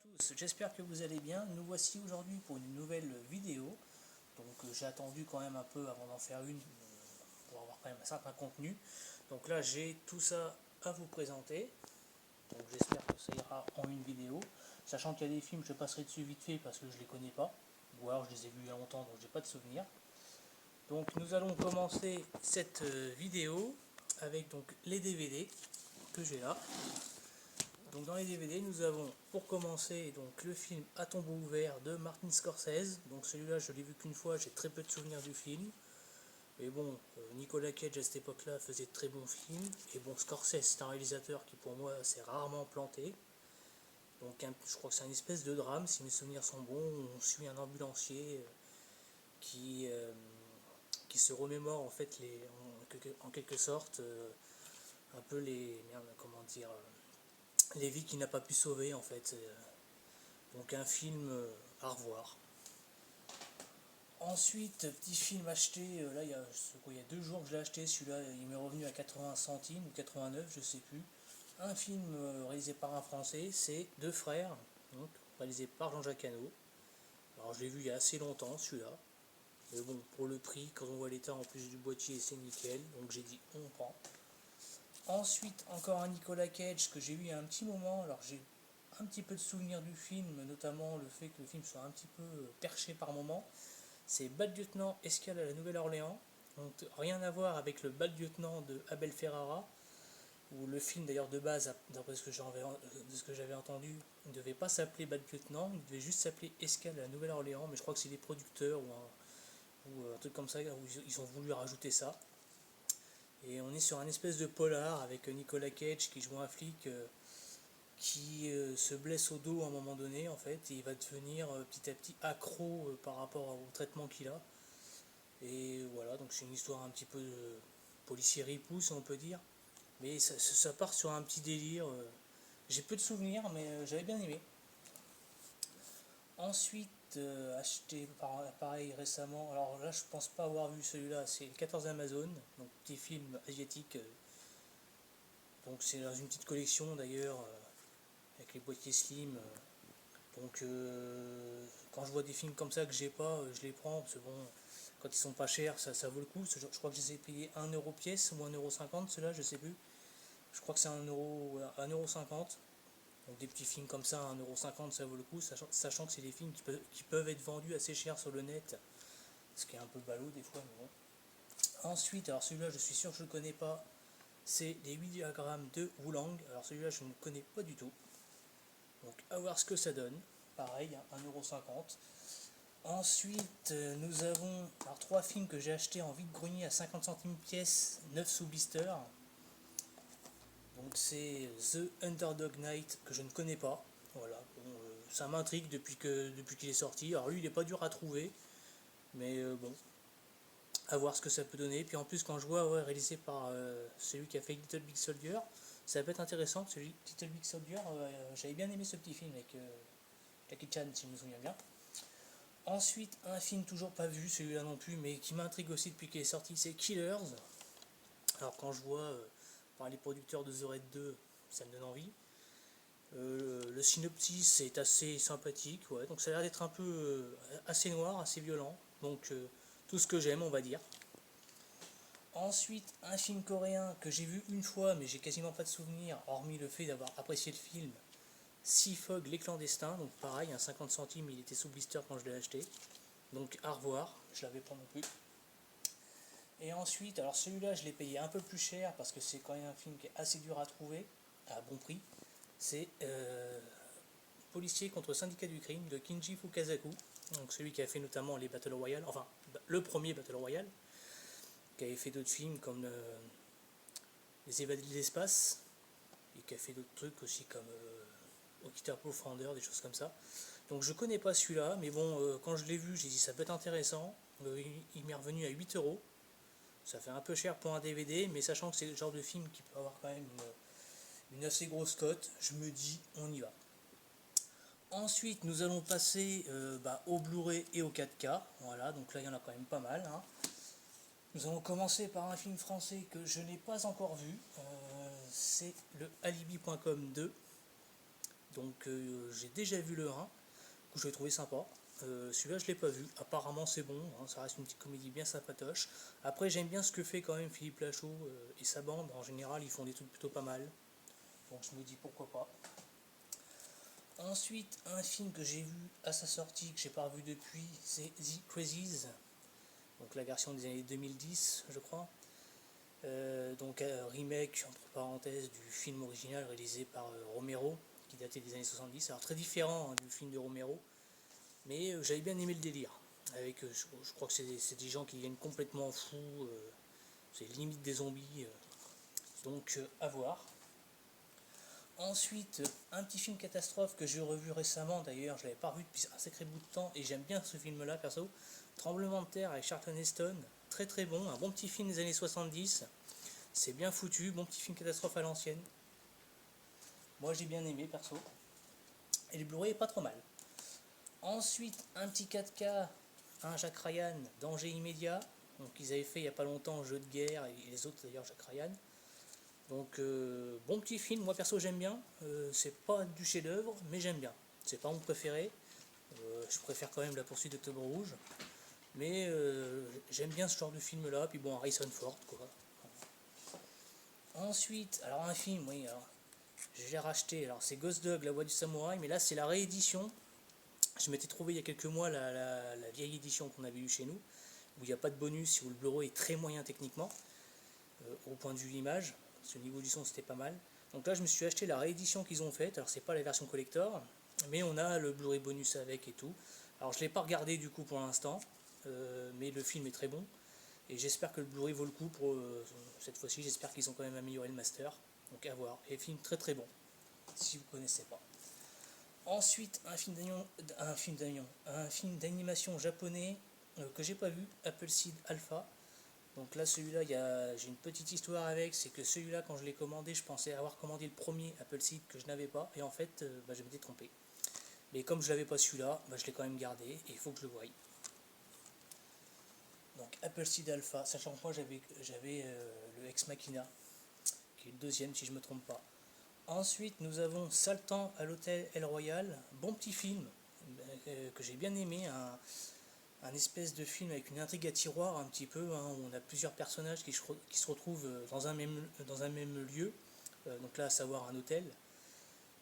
tous, j'espère que vous allez bien. Nous voici aujourd'hui pour une nouvelle vidéo. Donc j'ai attendu quand même un peu avant d'en faire une pour avoir quand même un certain contenu. Donc là j'ai tout ça à vous présenter. Donc j'espère que ça ira en une vidéo. Sachant qu'il y a des films, je passerai dessus vite fait parce que je les connais pas. Ou alors je les ai vus il y a longtemps donc j'ai pas de souvenir. Donc nous allons commencer cette vidéo avec donc les DVD que j'ai là. Donc dans les DVD, nous avons pour commencer donc le film À tombeau ouvert de Martin Scorsese. Donc celui-là, je l'ai vu qu'une fois, j'ai très peu de souvenirs du film. Mais bon, Nicolas Cage à cette époque-là faisait de très bons films. Et bon, Scorsese, c'est un réalisateur qui pour moi s'est rarement planté. Donc je crois que c'est une espèce de drame, si mes souvenirs sont bons. On suit un ambulancier qui se remémore en fait en quelque sorte un peu les vies qu'il n'a pas pu sauver en fait. Donc un film à revoir. Ensuite, petit film acheté, là il y a 2 jours que je l'ai acheté, celui-là il m'est revenu à 80 centimes ou 89, je sais plus. Un film réalisé par un Français, c'est Deux frères, donc réalisé par Jean-Jacques Hano. Alors je l'ai vu il y a assez longtemps celui-là. Mais bon, pour le prix, quand on voit l'état en plus du boîtier, c'est nickel, donc j'ai dit on prend. Ensuite, encore un Nicolas Cage que j'ai vu il y a un petit moment. Alors j'ai un petit peu de souvenirs du film, notamment le fait que le film soit un petit peu perché par moment. C'est Bad Lieutenant Escale à la Nouvelle-Orléans. Donc rien à voir avec le Bad Lieutenant de Abel Ferrara, où le film d'ailleurs de base, d'après ce que j'avais entendu, ne devait pas s'appeler Bad Lieutenant, il devait juste s'appeler Escale à la Nouvelle-Orléans, mais je crois que c'est des producteurs ou un truc comme ça où ils ont voulu rajouter ça. Et on est sur un espèce de polar avec Nicolas Cage qui joue un flic qui se blesse au dos à un moment donné en fait, et il va devenir petit à petit accro par rapport au traitement qu'il a. Et voilà, donc c'est une histoire un petit peu policier ripou si on peut dire. Mais ça part sur un petit délire. J'ai peu de souvenirs mais j'avais bien aimé. Ensuite, acheté pareil récemment, alors là je pense pas avoir vu celui-là, c'est le 14 Amazon, donc petit film asiatique. Donc c'est dans une petite collection d'ailleurs, avec les boîtiers slim. Donc quand je vois des films comme ça que j'ai pas, je les prends, parce que bon, quand ils sont pas chers, ça vaut le coup. Je crois que je les ai payés 1€ pièce ou 1,50€, ceux-là, je sais plus. Je crois que c'est 1,50€. Donc des petits films comme ça, 1,50€, ça vaut le coup, sachant que c'est des films qui peuvent être vendus assez cher sur le net, ce qui est un peu ballot des fois, mais bon. Ensuite, alors celui-là, je suis sûr que je ne le connais pas, c'est les 8 diagrammes de Wulang. Alors celui-là, je ne connais pas du tout. Donc à voir ce que ça donne. Pareil, 1,50€. Ensuite, nous avons 3 films que j'ai achetés en vide-grenier à 50 centimes pièce, 9 sous blister. Donc c'est The Underdog Night que je ne connais pas. Voilà, bon, ça m'intrigue depuis qu'il est sorti. Alors lui, il n'est pas dur à trouver, mais bon, à voir ce que ça peut donner. Puis en plus, quand je vois réalisé par celui qui a fait Little Big Soldier, ça peut être intéressant. Celui Little Big Soldier, j'avais bien aimé ce petit film avec Jackie Chan, si je me souviens bien. Ensuite, un film toujours pas vu, celui-là non plus, mais qui m'intrigue aussi depuis qu'il est sorti, c'est Killers. Alors quand je vois par les producteurs de The Raid 2, ça me donne envie. Le synopsis est assez sympathique, ouais, donc ça a l'air d'être un peu assez noir, assez violent, donc tout ce que j'aime, on va dire. Ensuite, un film coréen que j'ai vu une fois, mais j'ai quasiment pas de souvenir, hormis le fait d'avoir apprécié le film, Sea Fog, les clandestins, donc pareil, 50 centimes, il était sous blister quand je l'ai acheté, donc à revoir, je l'avais pas non plus. Et ensuite, alors celui-là je l'ai payé un peu plus cher parce que c'est quand même un film qui est assez dur à trouver, à bon prix. C'est Policier contre syndicat du crime de Kinji Fukasaku, donc celui qui a fait notamment les Battle Royale, enfin le premier Battle Royale, qui avait fait d'autres films comme Les Évadés de l'espace, et qui a fait d'autres trucs aussi comme Okita Pathfinder, des choses comme ça. Donc je connais pas celui-là, mais bon, quand je l'ai vu, j'ai dit ça peut être intéressant. Il m'est revenu à 8€. Ça fait un peu cher pour un DVD, mais sachant que c'est le genre de film qui peut avoir quand même une assez grosse cote, je me dis on y va. Ensuite, nous allons passer au Blu-ray et au 4K. Voilà, donc là il y en a quand même pas mal. Nous allons commencer par un film français que je n'ai pas encore vu. C'est le Alibi.com 2. Donc j'ai déjà vu le 1, que je l'ai trouvé sympa. Celui-là je l'ai pas vu, apparemment c'est bon, hein, ça reste une petite comédie bien sympatoche. Après j'aime bien ce que fait quand même Philippe Lachaud et sa bande, en général ils font des trucs plutôt pas mal. Donc je me dis pourquoi pas. Ensuite, un film que j'ai vu à sa sortie, que j'ai pas revu depuis, c'est The Crazies, donc la version des années 2010 je crois. Donc remake entre parenthèses du film original réalisé par Romero, qui datait des années 70, alors très différent, hein, du film de Romero, mais j'avais bien aimé le délire, avec je crois que c'est des gens qui viennent complètement fous, c'est limite des zombies, donc à voir. Ensuite, un petit film catastrophe que j'ai revu récemment, d'ailleurs je l'avais pas revu depuis un sacré bout de temps, et j'aime bien ce film là perso, Tremblement de terre avec Charlton Heston, très très bon, un bon petit film des années 70, c'est bien foutu, bon petit film catastrophe à l'ancienne. Moi j'ai bien aimé perso, et le Blu-ray est pas trop mal. Ensuite, un petit 4K, un Jack Ryan, Danger immédiat, donc ils avaient fait il y a pas longtemps Jeu de guerre, et les autres d'ailleurs Jack Ryan. Donc bon petit film, moi perso j'aime bien, c'est pas du chef d'œuvre mais j'aime bien. C'est pas mon préféré, je préfère quand même La poursuite d'Octobre Rouge, mais j'aime bien ce genre de film là, puis bon Harrison Ford quoi. Ensuite, alors un film, oui, alors je l'ai racheté, alors c'est Ghost Dog, La Voix du Samouraï, mais là c'est la réédition. Je m'étais trouvé il y a quelques mois la vieille édition qu'on avait eue chez nous, où il n'y a pas de bonus, où le Blu-ray est très moyen techniquement, au point de vue image. Au niveau du son c'était pas mal. Donc là je me suis acheté la réédition qu'ils ont faite, alors c'est pas la version collector, mais on a le Blu-ray bonus avec et tout. Alors je l'ai pas regardé du coup pour l'instant, mais le film est très bon, et j'espère que le Blu-ray vaut le coup pour cette fois-ci, j'espère qu'ils ont quand même amélioré le master, donc à voir. Et film très très bon, si vous connaissez pas. Ensuite un film d'animation japonais que j'ai pas vu, Appleseed Alpha. Donc là celui-là j'ai une petite histoire avec, c'est que celui-là quand je l'ai commandé je pensais avoir commandé le premier Appleseed que je n'avais pas, et en fait je m'étais trompé. Mais comme je l'avais pas celui-là, je l'ai quand même gardé et il faut que je le voie. Donc Appleseed Alpha, sachant que moi j'avais le Ex Machina, qui est le deuxième si je me trompe pas. Ensuite nous avons Saltan à l'hôtel El Royal, bon petit film que j'ai bien aimé, un espèce de film avec une intrigue à tiroir un petit peu, hein, où on a plusieurs personnages qui se retrouvent dans un même lieu, donc là à savoir un hôtel,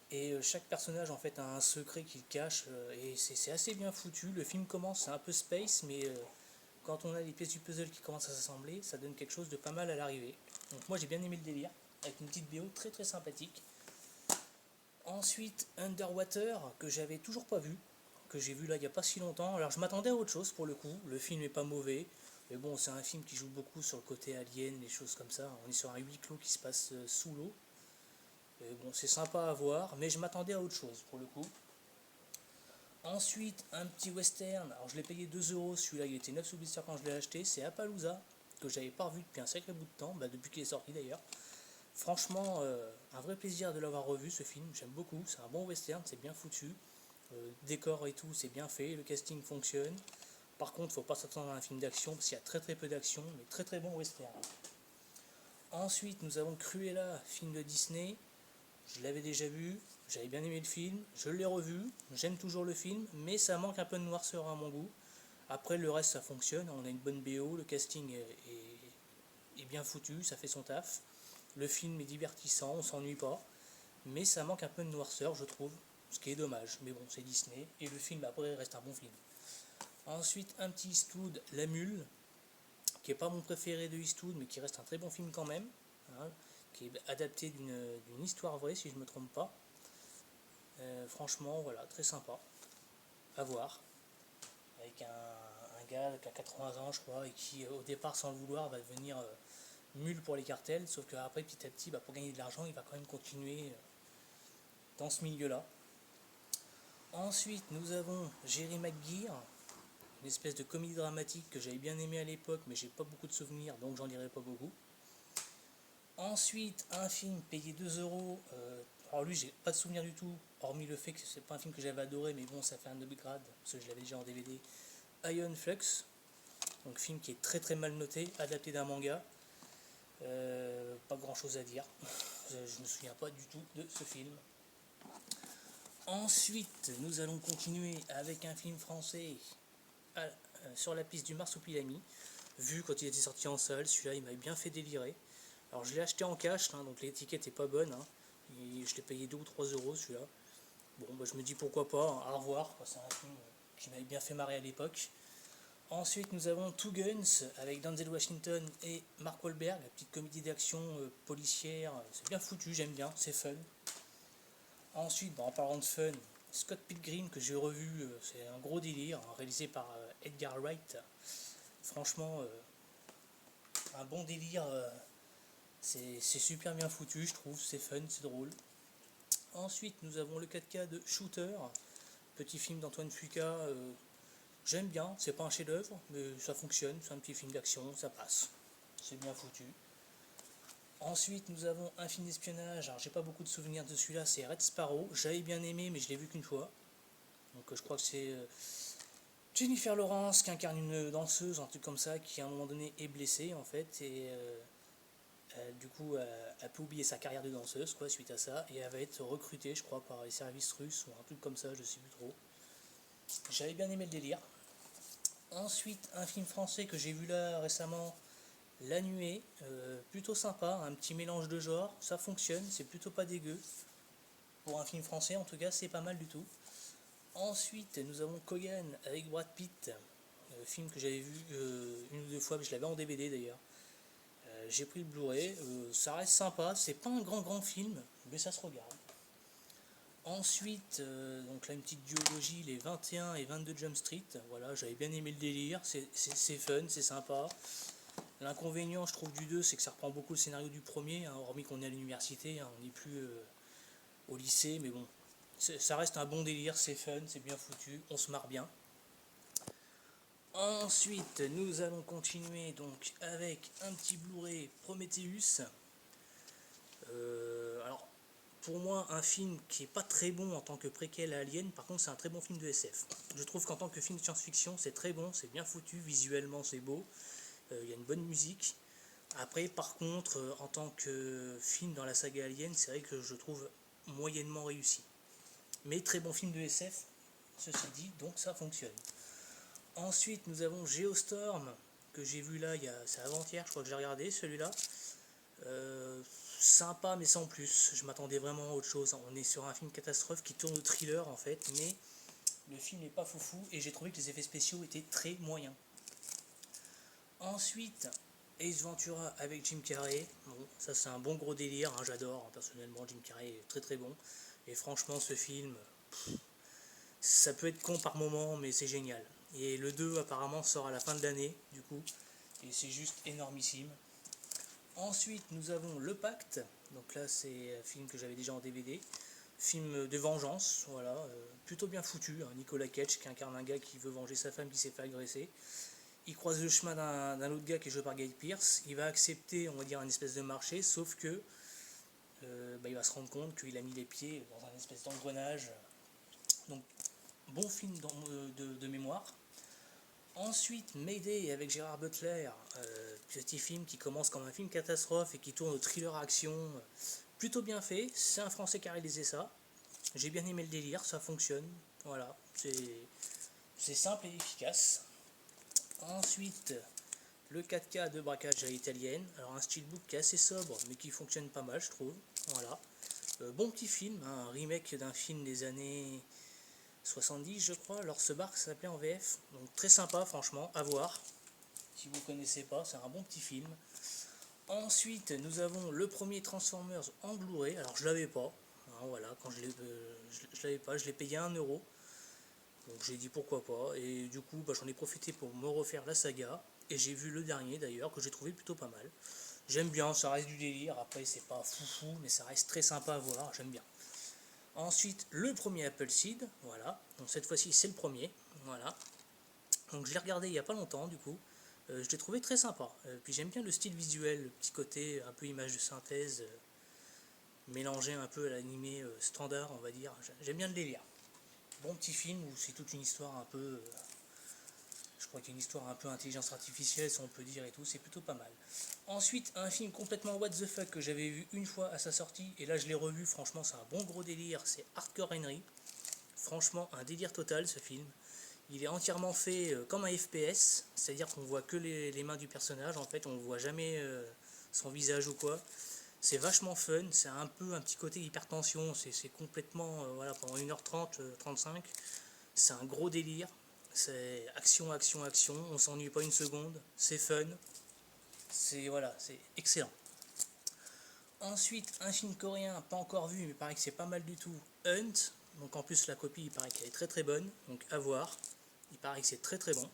et chaque personnage en fait a un secret qu'il cache, et c'est assez bien foutu. Le film commence, c'est un peu space, mais quand on a les pièces du puzzle qui commencent à s'assembler, ça donne quelque chose de pas mal à l'arrivée. Donc moi j'ai bien aimé le délire, avec une petite BO très très sympathique. Ensuite Underwater, que j'avais toujours pas vu, que j'ai vu là il n'y a pas si longtemps. Alors je m'attendais à autre chose pour le coup, le film n'est pas mauvais, mais bon c'est un film qui joue beaucoup sur le côté alien, les choses comme ça. On est sur un huis clos qui se passe sous l'eau. Et bon c'est sympa à voir, mais je m'attendais à autre chose pour le coup. Ensuite un petit western, alors je l'ai payé 2€, celui-là il était 9 sous blister quand je l'ai acheté, c'est Appaloosa, que j'avais pas revu depuis un sacré bout de temps, depuis qu'il est sorti d'ailleurs. Franchement, un vrai plaisir de l'avoir revu ce film, j'aime beaucoup, c'est un bon western, c'est bien foutu. Décor et tout, c'est bien fait, le casting fonctionne. Par contre, faut pas s'attendre à un film d'action, parce qu'il y a très très peu d'action, mais très très bon western. Ensuite, nous avons Cruella, film de Disney. Je l'avais déjà vu, j'avais bien aimé le film, je l'ai revu, j'aime toujours le film, mais ça manque un peu de noirceur à mon goût. Après, le reste, ça fonctionne, on a une bonne BO, le casting est bien foutu, ça fait son taf. Le film est divertissant, on s'ennuie pas, mais ça manque un peu de noirceur, je trouve. Ce qui est dommage, mais bon, c'est Disney, et le film après reste un bon film. Ensuite, un petit Eastwood, La Mule, qui est pas mon préféré de Eastwood, mais qui reste un très bon film quand même, hein, qui est adapté d'une histoire vraie, si je me trompe pas. Franchement, voilà, très sympa, à voir, avec un gars qui a 80 ans, je crois, et qui, au départ, sans le vouloir, va devenir mule pour les cartels, sauf qu'après, petit à petit, pour gagner de l'argent, il va quand même continuer dans ce milieu-là. Ensuite, nous avons Jerry Maguire, une espèce de comédie dramatique que j'avais bien aimé à l'époque, mais j'ai pas beaucoup de souvenirs, donc j'en dirai pas beaucoup. Ensuite, un film payé 2€. Alors lui, j'ai pas de souvenir du tout, hormis le fait que c'est pas un film que j'avais adoré, mais bon, ça fait un upgrade, parce que je l'avais déjà en DVD. Iron Flux, donc film qui est très très mal noté, adapté d'un manga. Pas grand chose à dire, je me souviens pas du tout de ce film. Ensuite, nous allons continuer avec un film français sur la piste du Marsupilami. Vu quand il était sorti en salle, celui-là il m'avait bien fait délirer. Alors je l'ai acheté en cash, hein, donc l'étiquette est pas bonne. Hein. Je l'ai payé 2 ou 3 euros celui-là. Bon, bah, je me dis pourquoi pas, hein, à revoir. C'est un film qui m'avait bien fait marrer à l'époque. Ensuite, nous avons Two Guns avec Denzel Washington et Mark Wahlberg, la petite comédie d'action policière. C'est bien foutu, j'aime bien, c'est fun. Ensuite, en parlant de fun, Scott Pilgrim que j'ai revu, c'est un gros délire, hein, réalisé par Edgar Wright. Franchement, un bon délire, c'est super bien foutu, je trouve, c'est fun, c'est drôle. Ensuite, nous avons le 4K de Shooter, petit film d'Antoine Fuqua. J'aime bien, c'est pas un chef-d'œuvre, mais ça fonctionne, c'est un petit film d'action, ça passe. C'est bien foutu. Ensuite, nous avons un film d'espionnage. Alors, j'ai pas beaucoup de souvenirs de celui-là, c'est Red Sparrow. J'avais bien aimé, mais je l'ai vu qu'une fois. Donc, je crois que c'est Jennifer Lawrence qui incarne une danseuse, un truc comme ça, qui à un moment donné est blessée en fait, et du coup, elle peut oublier sa carrière de danseuse, quoi, suite à ça, et elle va être recrutée, je crois, par les services russes ou un truc comme ça, je sais plus trop. J'avais bien aimé le délire. Ensuite, un film français que j'ai vu là récemment, La Nuée, plutôt sympa, un petit mélange de genres, ça fonctionne, c'est plutôt pas dégueu. Pour un film français, en tout cas, c'est pas mal du tout. Ensuite, nous avons Kogan avec Brad Pitt, film que j'avais vu une ou deux fois, mais je l'avais en DVD d'ailleurs. J'ai pris le Blu-ray, ça reste sympa, c'est pas un grand film, mais ça se regarde. Ensuite, donc là une petite duologie, les 21 et 22 Jump Street, voilà, j'avais bien aimé le délire, c'est fun, c'est sympa. L'inconvénient, je trouve, du 2, c'est que ça reprend beaucoup le scénario du premier, hein, hormis qu'on est à l'université, hein, on n'est plus au lycée, mais bon, ça reste un bon délire, c'est fun, c'est bien foutu, on se marre bien. Ensuite, nous allons continuer donc avec un petit Blu-ray Prometheus. Alors, pour moi, un film qui est pas très bon en tant que préquel à Alien, par contre, c'est un très bon film de SF. Je trouve qu'en tant que film de science-fiction, c'est très bon, c'est bien foutu, visuellement, c'est beau, il y a une bonne musique. Après, par contre, en tant que film dans la saga Alien, c'est vrai que je trouve moyennement réussi. Mais très bon film de SF, ceci dit, donc ça fonctionne. Ensuite, nous avons Geostorm, que j'ai vu là, c'est avant-hier, je crois que j'ai regardé celui-là. Sympa, mais sans plus. Je m'attendais vraiment à autre chose. On est sur un film catastrophe qui tourne au thriller en fait, mais le film n'est pas foufou et j'ai trouvé que les effets spéciaux étaient très moyens. Ensuite, Ace Ventura avec Jim Carrey. Bon, ça c'est un bon gros délire, hein, j'adore. Hein, personnellement, Jim Carrey est très très bon. Et franchement, ce film, ça peut être con par moment, mais c'est génial. Et le 2 apparemment sort à la fin de l'année, du coup, et c'est juste énormissime. Ensuite, nous avons Le Pacte, donc là c'est un film que j'avais déjà en DVD, film de vengeance, voilà, plutôt bien foutu, hein, Nicolas Cage qui incarne un gars qui veut venger sa femme qui s'est fait agresser. Il croise le chemin d'un autre gars qui est joué par Guy Pearce, il va accepter, on va dire, un espèce de marché, sauf que il va se rendre compte qu'il a mis les pieds dans un espèce d'engrenage. Donc, bon film de mémoire. Ensuite, Mayday avec Gérard Butler, petit film qui commence comme un film catastrophe et qui tourne au thriller action, plutôt bien fait. C'est un Français qui a réalisé ça. J'ai bien aimé le délire, ça fonctionne. Voilà, c'est simple et efficace. Ensuite, le 4K de braquage à l'italienne. Alors un steelbook qui est assez sobre mais qui fonctionne pas mal, je trouve. Voilà, bon petit film, hein, un remake d'un film des années 70 je crois, L'Orse Bark ça s'appelait en VF, donc très sympa franchement, à voir, si vous ne connaissez pas, c'est un bon petit film. Ensuite nous avons le premier Transformers en Blu-ray, alors je l'avais pas, hein, voilà, quand je l'avais pas, je l'ai payé 1€, donc j'ai dit pourquoi pas, et du coup j'en ai profité pour me refaire la saga, et j'ai vu le dernier d'ailleurs, que j'ai trouvé plutôt pas mal. J'aime bien, ça reste du délire, après c'est pas foufou, mais ça reste très sympa à voir, j'aime bien. Ensuite, le premier Appleseed, voilà. Donc cette fois-ci, c'est le premier, voilà. Donc je l'ai regardé il n'y a pas longtemps, du coup. Je l'ai trouvé très sympa. Puis j'aime bien le style visuel, le petit côté un peu image de synthèse, mélangé un peu à l'animé standard, on va dire. J'aime bien le délire. Bon petit film où c'est toute une histoire un peu... je crois qu'il y a une histoire un peu intelligence artificielle, si on peut dire, et tout, c'est plutôt pas mal. Ensuite, un film complètement what the fuck que j'avais vu une fois à sa sortie, et là je l'ai revu, franchement c'est un bon gros délire, c'est Hardcore Henry. franchement un délire total ce film. Il est entièrement fait comme un FPS, c'est-à-dire qu'on voit que les mains du personnage, en fait on voit jamais son visage ou quoi. C'est vachement fun, c'est un peu un petit côté hypertension, c'est complètement, voilà, pendant 1h30, 35, c'est un gros délire. C'est action, action, action, on s'ennuie pas une seconde, c'est fun, c'est voilà, c'est excellent. Ensuite, un film coréen, pas encore vu, mais il paraît que c'est pas mal du tout, Hunt. Donc en plus la copie, il paraît qu'elle est très très bonne, donc à voir. Il paraît que c'est très très bon.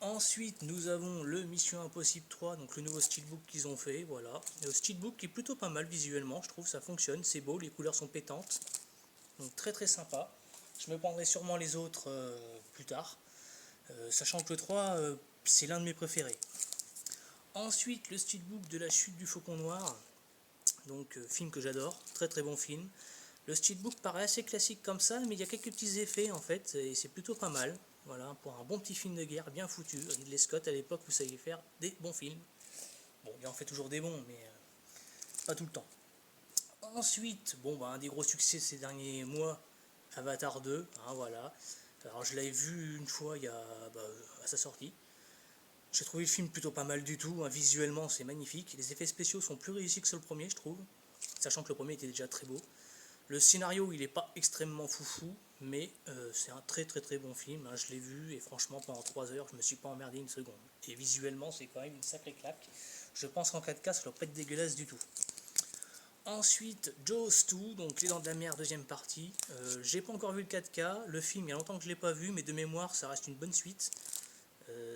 Ensuite, nous avons le Mission Impossible 3, donc le nouveau steelbook qu'ils ont fait, voilà. Le steelbook qui est plutôt pas mal visuellement, je trouve, ça fonctionne, c'est beau, les couleurs sont pétantes. Donc très très sympa. Je me prendrai sûrement les autres plus tard, sachant que le 3, c'est l'un de mes préférés. Ensuite, le steelbook de la chute du Faucon Noir, donc film que j'adore, très très bon film. Le steelbook paraît assez classique comme ça, mais il y a quelques petits effets en fait, et c'est plutôt pas mal. Voilà, pour un bon petit film de guerre bien foutu. Ridley Scott à l'époque, vous saviez faire des bons films. Bon, il en fait toujours des bons, mais pas tout le temps. Ensuite, bon, un des gros succès ces derniers mois, Avatar 2, hein, voilà. Alors je l'avais vu une fois à sa sortie. J'ai trouvé le film plutôt pas mal du tout, hein. Visuellement c'est magnifique. Les effets spéciaux sont plus réussis que sur le premier, je trouve, sachant que le premier était déjà très beau. Le scénario, il n'est pas extrêmement foufou, mais c'est un très très très bon film, hein. Je l'ai vu et franchement pendant 3 heures, je me suis pas emmerdé une seconde. Et visuellement, c'est quand même une sacrée claque. Je pense qu'en 4K, ça doit pas être dégueulasse du tout. Ensuite, Jaws 2, donc Les Dents de la Mer, deuxième partie. J'ai pas encore vu le 4K, le film, il y a longtemps que je l'ai pas vu, mais de mémoire, ça reste une bonne suite.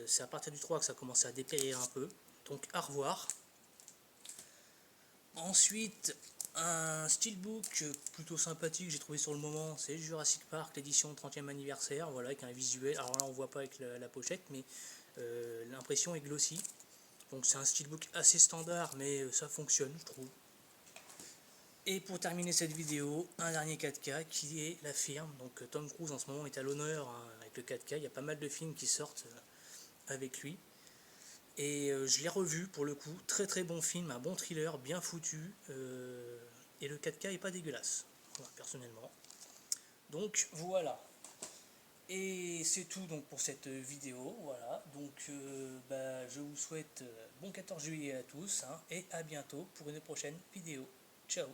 C'est à partir du 3 que ça commence à dépérir un peu, donc à revoir. Ensuite, un steelbook plutôt sympathique, j'ai trouvé sur le moment, c'est Jurassic Park, l'édition 30e anniversaire, voilà, avec un visuel. Alors là, on voit pas avec la pochette, mais l'impression est glossy. Donc c'est un steelbook assez standard, mais ça fonctionne, je trouve. Et pour terminer cette vidéo, un dernier 4K qui est La Firme. Donc Tom Cruise en ce moment est à l'honneur, hein, avec le 4K. Il y a pas mal de films qui sortent avec lui. Et je l'ai revu pour le coup, très très bon film, un bon thriller, bien foutu, et le 4K est pas dégueulasse, voilà, personnellement. Donc voilà, et c'est tout donc pour cette vidéo, voilà, donc je vous souhaite bon 14 juillet à tous, hein, et à bientôt pour une prochaine vidéo. Ciao.